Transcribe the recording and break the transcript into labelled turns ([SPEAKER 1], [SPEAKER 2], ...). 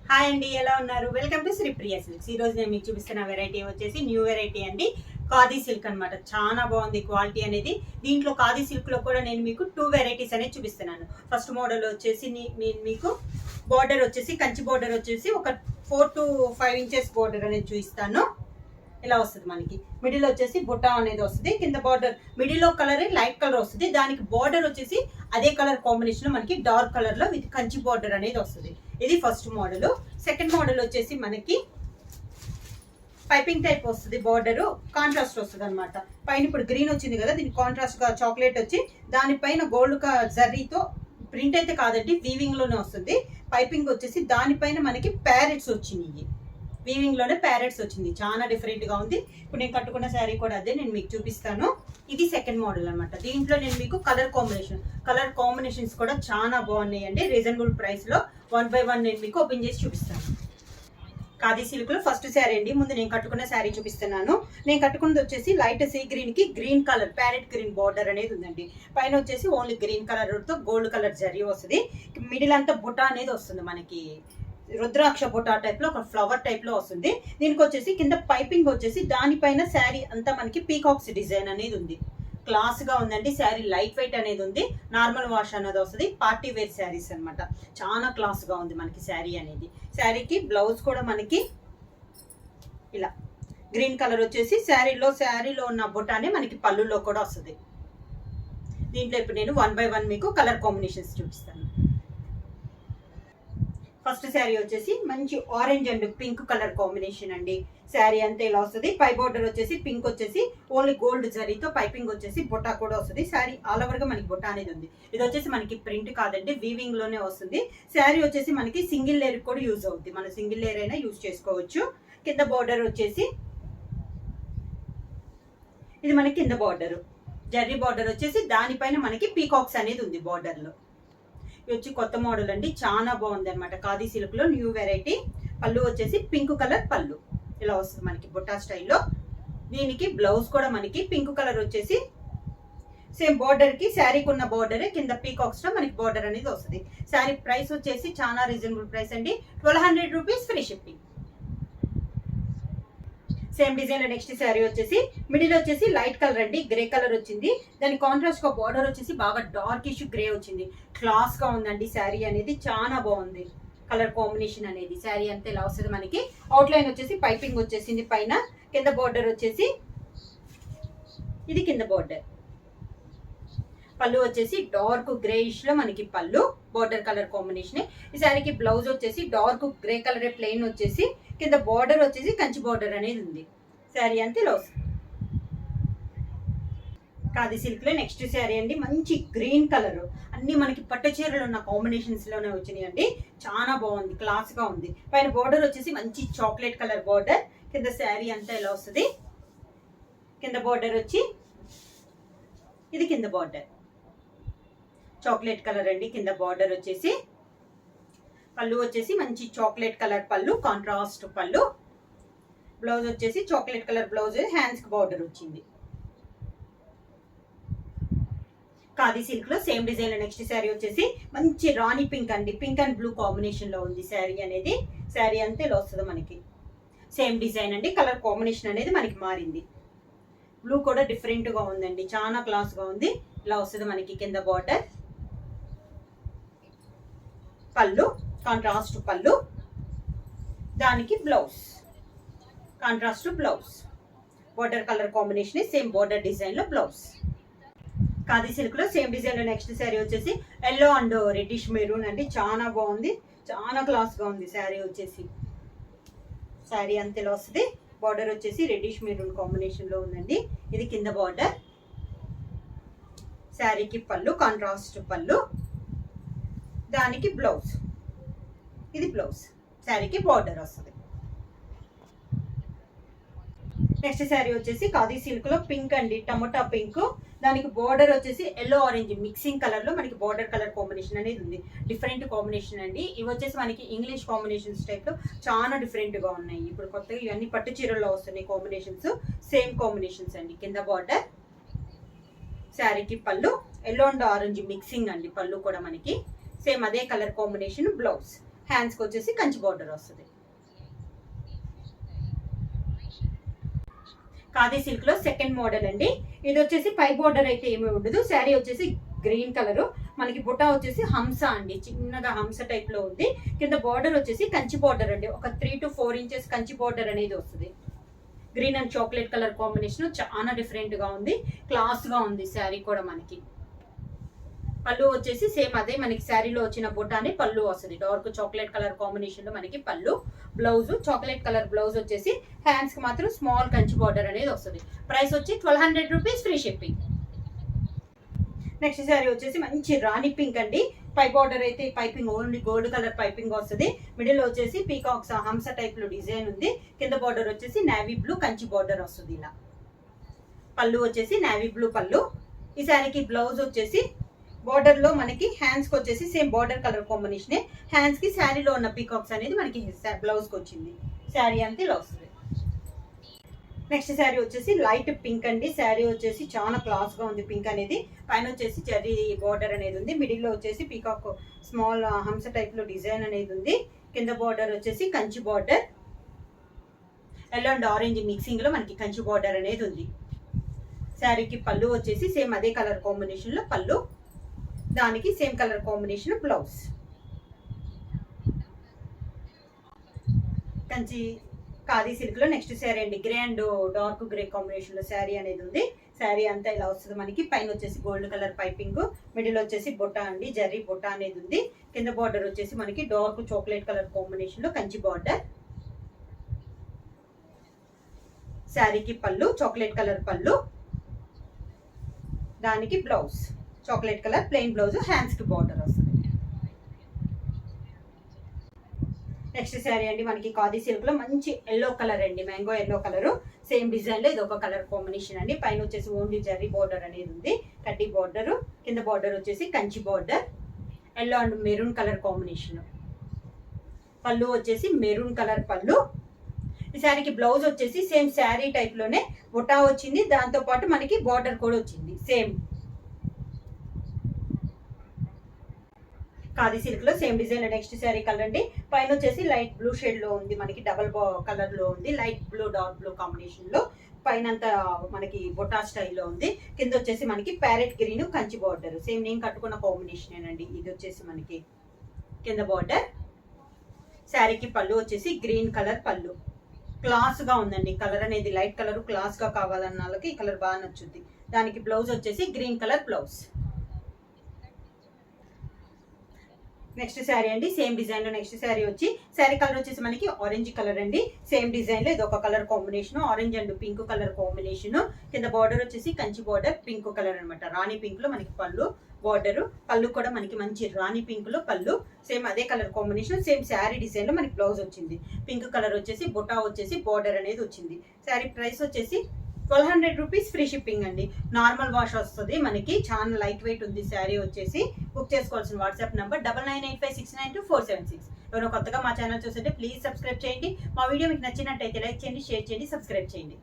[SPEAKER 1] Hi అండి, ఎలా ఉన్నారు? Welcome to Sripriya silks. ఈ రోజు నేను మీకు చూపిస్తున్న వెరైటీ వచ్చేసి న్యూ వెరైటీ అండి. ఖాదీ సిల్క్ అనమాట. చాలా బాగుంది క్వాలిటీ అనేది. దీంట్లో ఖాదీ సిల్క్ లో కూడా నేను మీకు 2 వెరైటీస్ అనేది చూపిస్తున్నాను. ఫస్ట్ మోడల్ వచ్చేసి నేను మీకు బార్డర్ వచ్చేసి కంచి బార్డర్ వచ్చేసి ఒక 4 to 5 ఇంచెస్ బార్డర్ అనేది చూపిస్తాను. ఇలా వస్తుంది మనకి. మిడిల్ వచ్చేసి బుట్ట అనేది వస్తుంది. కింద border middle colour light colour వస్తుంది. దానికి బార్డర్ వచ్చేసి అదే కలర్ కాంబినేషన్ మనకి డార్క్ కలర్ లో విత్ కంచి బార్డర్ అనేది వస్తుంది. ఇది ఫస్ట్ మోడల్. సెకండ్ మోడల్ వచ్చేసి మనకి పైపింగ్ టైప్ వస్తుంది. బార్డర్ కాంట్రాస్ట్ వస్తుంది అనమాట. పైన ఇప్పుడు గ్రీన్ వచ్చింది కదా, దీనికి కాంట్రాస్ట్ గా చాక్లెట్ వచ్చి దానిపైన గోల్డ్ జర్రీతో ప్రింట్ అయితే కాదండి, వీవింగ్ లోనే వస్తుంది. పైపింగ్ వచ్చేసి దానిపైన మనకి ప్యారెట్స్ వచ్చినాయి. వీవింగ్ లోనే ప్యారెట్స్ వచ్చింది. చాలా డిఫరెంట్ గా ఉంది. ఇప్పుడు నేను కట్టుకున్న శారీ కూడా అదే నేను మీకు చూపిస్తాను. ఇది సెకండ్ మోడల్ అనమాట. దీంట్లో నేను మీకు కలర్ కాంబినేషన్స్ కూడా చాలా బాగున్నాయి అండి. రీజనబుల్ ప్రైస్ లో 1 by 1 నేను మీకు ఓపెన్ చేసి చూపిస్తాను. ఖాదీ సిల్క్ లో ఫస్ట్ శారీ అండి. ముందు నేను కట్టుకున్న శారీ చూపిస్తున్నాను. నేను కట్టుకున్నది వచ్చేసి లైట్ సీ గ్రీన్ కి green colour parrot green border అనేది ఉందండి. పైన వచ్చేసి ఓన్లీ గ్రీన్ కలర్ తో గోల్డ్ కలర్ జరీ వస్తుంది. మిడిల్ అంతా బుట్ట అనేది వస్తుంది మనకి. రుద్రాక్ష బుట్ట టైప్ లో ఒక ఫ్లవర్ టైప్ లో వస్తుంది. దీనికి వచ్చేసి కింద పైపింగ్ వచ్చేసి దానిపైన శారీ అంతా మనకి పీకాక్స్ డిజైన్ అనేది ఉంది. క్లాస్ గా ఉందండి. శారీ లైట్ వెయిట్ అనేది ఉంది. నార్మల్ వాష్ అనేది వస్తుంది. పార్టీ వేర్ శారీస్ అనమాట. చాలా క్లాస్ గా ఉంది మనకి శారీ అనేది. శారీకి బ్లౌజ్ కూడా మనకి ఇలా గ్రీన్ కలర్ వచ్చేసి శారీలో ఉన్న బుట్టానే మనకి పళ్ళులో కూడా వస్తుంది. దీంట్లో ఇప్పుడు నేను 1 by 1 మీకు కలర్ కాంబినేషన్స్ చూపిస్తాను. ఫస్ట్ శారీ వచ్చేసి మంచి orange and pink colour combination అండి. శారీ అంతా ఇలా వస్తుంది. పై బోర్డర్ వచ్చేసి పింక్ వచ్చేసి ఓన్లీ గోల్డ్ జరీతో పైపింగ్ వచ్చేసి బుట్ట కూడా వస్తుంది. శారీ ఆల్ ఓవర్ గా మనకి బుట్ట అనేది ఉంది. ఇది వచ్చేసి మనకి ప్రింట్ కాదండి, వీవింగ్ లోనే వస్తుంది. శారీ వచ్చేసి మనకి సింగిల్ లేయర్ కూడా యూజ్ అవుతుంది. మన సింగిల్ లేయర్ అయినా యూజ్ చేసుకోవచ్చు. కింద బోర్డర్ వచ్చేసి ఇది మనకి కింద బోర్డర్ జరీ బోర్డర్ వచ్చేసి దానిపైన మనకి పీకాక్స్ అనేది ఉంది బోర్డర్ లో. ఇది వచ్చి కొత్త మోడల్ అండి. చాలా బాగుంది అనమాట. ఖాదీ సిల్క్ లో న్యూ వెరైటీ. పళ్ళు వచ్చేసి పింక్ కలర్ పళ్ళు ఇలా వస్తుంది మనకి బుట్టా స్టైల్లో. దీనికి బ్లౌజ్ కూడా మనకి పింక్ కలర్ వచ్చేసి సేమ్ బార్డర్ కి శారీకి ఉన్న బార్డర్ కింద పీకాక్స్ లో మనకి బార్డర్ అనేది వస్తుంది. శారీ ప్రైస్ వచ్చేసి చాలా రీజనబుల్ ప్రైస్ అండి. 1200 rupees free shipping. Same design లో నెక్స్ట్ శారీ వచ్చేసి మిడిల్ వచ్చేసి లైట్ కలర్ అండి, గ్రే కలర్ వచ్చింది. దాని కాంట్రాస్ట్ గా బార్డర్ వచ్చేసి బాగా డార్కిష్ గ్రే వచ్చింది. క్లాస్ గా ఉందండి శారీ అనేది. చాలా బాగుంది కలర్ కాంబినేషన్ అనేది. శారీ అంతా ఇలా వస్తుంది మనకి. అవుట్ లైన్ వచ్చేసి పైపింగ్ వచ్చేసింది పైన. కింద బార్డర్ వచ్చేసి ఇది కింద బార్డర్. పళ్ళు వచ్చేసి డార్క్ గ్రేయిష్ లో మనకి పళ్ళు బార్డర్ కలర్ కాంబినేషన్. ఈ శారీకి బ్లౌజ్ వచ్చేసి డార్క్ గ్రే కలర్ ప్లెయిన్ వచ్చేసి కింద బార్డర్ వచ్చేసి కంచి బార్డర్ అనేది ఉంది. శారీ అంతే ఇలా వస్తుంది. ఖాదీ సిల్క్ లో నెక్స్ట్ శారీ అండి. మంచి గ్రీన్ కలర్ అన్ని మనకి పట్టు చీరలు ఉన్న కాంబినేషన్స్ లోనే వచ్చినాయి అండి. చాలా బాగుంది, క్లాస్ గా ఉంది. పైన బార్డర్ వచ్చేసి మంచి చాక్లెట్ కలర్ బార్డర్. కింద శారీ అంతా ఇలా వస్తుంది. కింద బార్డర్ వచ్చి ఇది కింద బార్డర్ చాక్లెట్ కలర్ అండి. కింద బార్డర్ వచ్చేసి పళ్ళు వచ్చేసి మంచి చాక్లెట్ కలర్ పళ్ళు, కాంట్రాస్ట్ పళ్ళు. బ్లౌజ్ వచ్చేసి చాక్లెట్ కలర్ బ్లౌజ్, హ్యాండ్స్ కి బార్డర్ వచ్చింది. ఖాదీ సిల్క్ లో సేమ్ డిజైన్ లో నెక్స్ట్ శారీ వచ్చేసి మంచి రాణి పింక్ అండి. పింక్ అండ్ బ్లూ కాంబినేషన్ లో ఉంది శారీ అనేది. శారీ అంతా ఇలా వస్తుంది మనకి. సేమ్ డిజైన్ అండి. కలర్ కాంబినేషన్ అనేది మనకి మారింది. బ్లూ కూడా డిఫరెంట్ గా ఉందండి. చాలా క్లాస్ గా ఉంది. ఇలా వస్తుంది మనకి. కింద బార్డర్, పళ్ళు కాంట్రాస్ట్ పళ్ళు, దానికి blouse contrast blouse. Border colour combination same border design లో బ్లౌజ్. ఖాదీ సిల్క్ లో సేమ్ డిజైన్ లో నెక్స్ట్ శారీ వచ్చేసి ఎల్లో అండ్ రెడ్డిష్ మెరూన్ అండి. చాలా బాగుంది, చాలా క్లాస్ గా ఉంది శారీ వచ్చేసి. శారీ అంత ఇలా వస్తుంది. బార్డర్ వచ్చేసి రెడ్డిష్ మెరూన్ కాంబినేషన్ లో ఉందండి. ఇది కింద బార్డర్. శారీకి పళ్ళు కాంట్రాస్ట్ పళ్ళు, దానికి బ్లౌజ్. ఇది బ్లౌజ్. శారీకి బార్డర్ వస్తుంది. నెక్స్ట్ శారీ వచ్చేసి ఖాదీ సిల్క్ లో పింక్ అండి, టమోటా పింక్. దానికి బార్డర్ వచ్చేసి ఎల్లో ఆరెంజ్ మిక్సింగ్ కలర్ లో మనకి బార్డర్ కలర్ కాంబినేషన్ అనేది ఉంది. డిఫరెంట్ కాంబినేషన్ అండి. ఇవి వచ్చేసి మనకి ఇంగ్లీష్ కాంబినేషన్స్ టైప్ లో చాలా డిఫరెంట్ గా ఉన్నాయి. ఇప్పుడు కొత్తగా ఇవన్నీ పట్టు చీరల్లో వస్తున్నాయి కాంబినేషన్స్. సేమ్ కాంబినేషన్స్ అండి. కింద బార్డర్, శారీకి పళ్ళు ఎల్లో అండ్ ఆరెంజ్ మిక్సింగ్ అండి. పళ్ళు కూడా మనకి సేమ్ అదే కలర్ కాంబినేషన్. బ్లౌజ్ హ్యాండ్స్కి వచ్చేసి కంచి బార్డర్ వస్తుంది. ఖాదీ సిల్క్ లో సెకండ్ మోడల్ అండి. ఇది వచ్చేసి పై బార్డర్ అయితే ఏమీ ఉండదు. శారీ వచ్చేసి గ్రీన్ కలర్, మనకి బుటా వచ్చేసి హంస అండి, చిన్నగా హంస టైప్ లో ఉంది. కింద బార్డర్ వచ్చేసి కంచి బార్డర్ అండి, ఒక 3 to 4 ఇంచెస్ కంచి బార్డర్ అనేది వస్తుంది. Green and chocolate colour combination చాలా డిఫరెంట్ గా ఉంది, క్లాస్ గా ఉంది శారీ కూడా. మనకి పళ్ళు వచ్చేసి సేమ్ అదే మనకి శారీలో వచ్చిన బుటాని పళ్ళు వస్తుంది. డార్క్ చాక్లెట్ కలర్ కాంబినేషన్ లో మనకి పళ్ళు. బ్లౌజ్ చాక్లెట్ కలర్ బ్లౌజ్ వచ్చేసి హ్యాండ్స్ కి మాత్రం స్మాల్ కంచి బార్డర్ అనేది వస్తుంది. ప్రైస్ వచ్చి 1200 rupees, free shipping. Next sari వచ్చేసి మంచి రాణి పింక్ అండి. పై బార్డర్ అయితే piping only gold colour piping వస్తుంది. మిడిల్ వచ్చేసి పీకాక్స్ హంస టైప్ లో డిజైన్ ఉంది. కింద బార్డర్ వచ్చేసి నేవీ బ్లూ కంచి బార్డర్ వస్తుంది. ఇలా పళ్ళు వచ్చేసి నేవీ బ్లూ పళ్ళు. ఈ శారీకి బ్లౌజ్ వచ్చేసి బార్డర్ లో మనకి హ్యాండ్స్ కి వచ్చేసి same border colour combination. Hands కి శారీలో ఉన్న పీకాక్స్ అనేది మనకి బ్లౌజ్ కి వచ్చింది. శారీ అంతా ఇలా వస్తుంది. నెక్స్ట్ శారీ వచ్చేసి లైట్ పింక్ అండి. శారీ వచ్చేసి చాలా క్లాస్ గా ఉంది. పింక్ అనేది పైన వచ్చేసి జరీ బార్డర్ అనేది ఉంది. మిడిల్ లో వచ్చేసి పీకాక్ స్మాల్ హంస టైప్ లో డిజైన్ అనేది ఉంది. కింద బార్డర్ వచ్చేసి Kanchi border, yellow and orange mixing లో మనకి కంచి బార్డర్ అనేది ఉంది. శారీకి పళ్ళు వచ్చేసి సేమ్ అదే కలర్ కాంబినేషన్ లో పళ్ళు, దానికి same colour combination blouse. Kanchi khadi silk లో నెక్స్ట్ శారీ అండి. Grey and dark grey combination లో శారీ అనేది ఉంది. శారీ అంతా ఇలా వస్తుంది మనకి. పైన వచ్చేసి గోల్డ్ కలర్ పైపింగ్, మిడిల్ వచ్చేసి బొట్ట అండి, జరీ బొట్ట అనేది ఉంది. కింద బార్డర్ వచ్చేసి మనకి డార్క్ చాక్లెట్ కలర్ కాంబినేషన్ లో కంచి బార్డర్. శారీకి పళ్ళు చాక్లెట్ కలర్ పళ్ళు, దానికి blouse chocolate colour plain blouse, hands కి బార్డర్ వస్తుంది. నెక్స్ట్ శారీ అండి మనకి ఖాదీ సిల్క్ లో మంచి ఎల్లో కలర్ అండి, mango yellow colour. Same design లో ఇది ఒక కలర్ కాంబినేషన్ అండి. పైన వచ్చేసి ఓన్లీ జరీ బార్డర్ అనేది ఉంది, కడ్డీ బార్డర్. కింద బార్డర్ వచ్చేసి Kanchi border, yellow and maroon colour combination. పళ్ళు వచ్చేసి మెరూన్ కలర్ పళ్ళు. ఈ శారీకి బ్లౌజ్ వచ్చేసి సేమ్ శారీ టైప్ లోనే బుటా వచ్చింది, దాంతో పాటు మనకి బార్డర్ కూడా వచ్చింది సేమ్. ఖాదీ సిల్క్ లో same design. Next sari colour అండి. పైన వచ్చేసి లైట్ బ్లూ షేడ్ లో ఉంది, మనకి డబల్ కలర్ లో ఉంది, light blue dark blue combination లో. పైన అంతా మనకి బొటా స్టైల్లో ఉంది. కింద వచ్చేసి మనకి parrot green Kanchi border, same నేను కట్టుకున్న కాంబినేషన్ అండి. ఇది వచ్చేసి మనకి కింద బార్డర్. శారీకి పళ్ళు వచ్చేసి గ్రీన్ కలర్ పళ్ళు, క్లాస్ గా ఉందండి. కలర్ అనేది లైట్ కలర్, క్లాస్ గా కావాలన్న వాళ్ళకి ఈ కలర్ బాగా నచ్చుద్ది. దానికి బ్లౌజ్ వచ్చేసి green colour blouse. Next sari అండి సేమ్ డిజైన్ లో. నెక్స్ట్ శారీ వచ్చి శారీ కలర్ వచ్చేసి మనకి ఆరెంజ్ కలర్ అండి. సేమ్ డిజైన్ లో ఇది ఒక colour combination, orange and pink colour combination. కింద బార్డర్ వచ్చేసి కంచి బార్డర్ పింక్ కలర్ అనమాట. రాణి పింక్ లో మనకి పళ్ళు బార్డర్, పళ్ళు కూడా మనకి మంచి రాణి పింక్ లో పళ్ళు. సేమ్ అదే colour combination, same sari design లో మనకి బ్లౌజ్ వచ్చింది. పింక్ కలర్ వచ్చేసి బుటా వచ్చేసి బార్డర్ అనేది వచ్చింది. శారీ ప్రైస్ వచ్చేసి 1200 రూపీస్, ఫ్రీ షిప్పింగ్ అండి. నార్మల్ వాష్ వస్తుంది మనకి. చాలా లైట్ వెయిట్ ఉంది శారీ వచ్చేసి. బుక్ చేసుకోవాల్సిన వాట్సాప్ నెంబర్ 9985692476. ఎవరైనా కొత్తగా మా ఛానల్ చూస్తుంటే ప్లీజ్ సబ్స్క్రైబ్ చేయండి. మా వీడియో మీకు నచ్చినట్టయితే లైక్ చేయండి, షేర్ చేయండి, సబ్స్క్రైబ్ చేయండి.